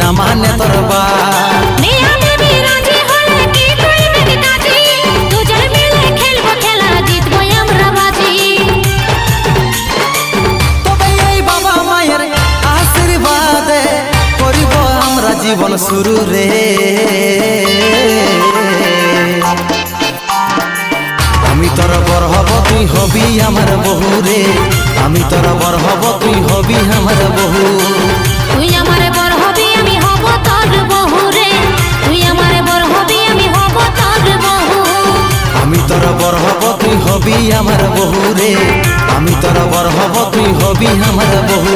না মানে তোর বাপ। মিয়া বিবি রাজি হলে কি করবে কাজী, দুজন মিলে খেলবো খেলা, জিতবো আমরা বাজি। তবে এই বাবা মায়ের আশীর্বাদে করিব আমরা জীবন শুরু রে। আমি তোর বর হব তুই হবি আমার বহু রে, আমি তোর বর হব তুই হবি আমার বহু। তুই আমারে বর হবি আমি হব তোর বহু রে, তুই আমারে বর হবি আমি হব তোর বহু। আমি তোর বর হব তুই হবি আমার বহু রে, আমি তোর বর হব তুই হবি আমার বহু।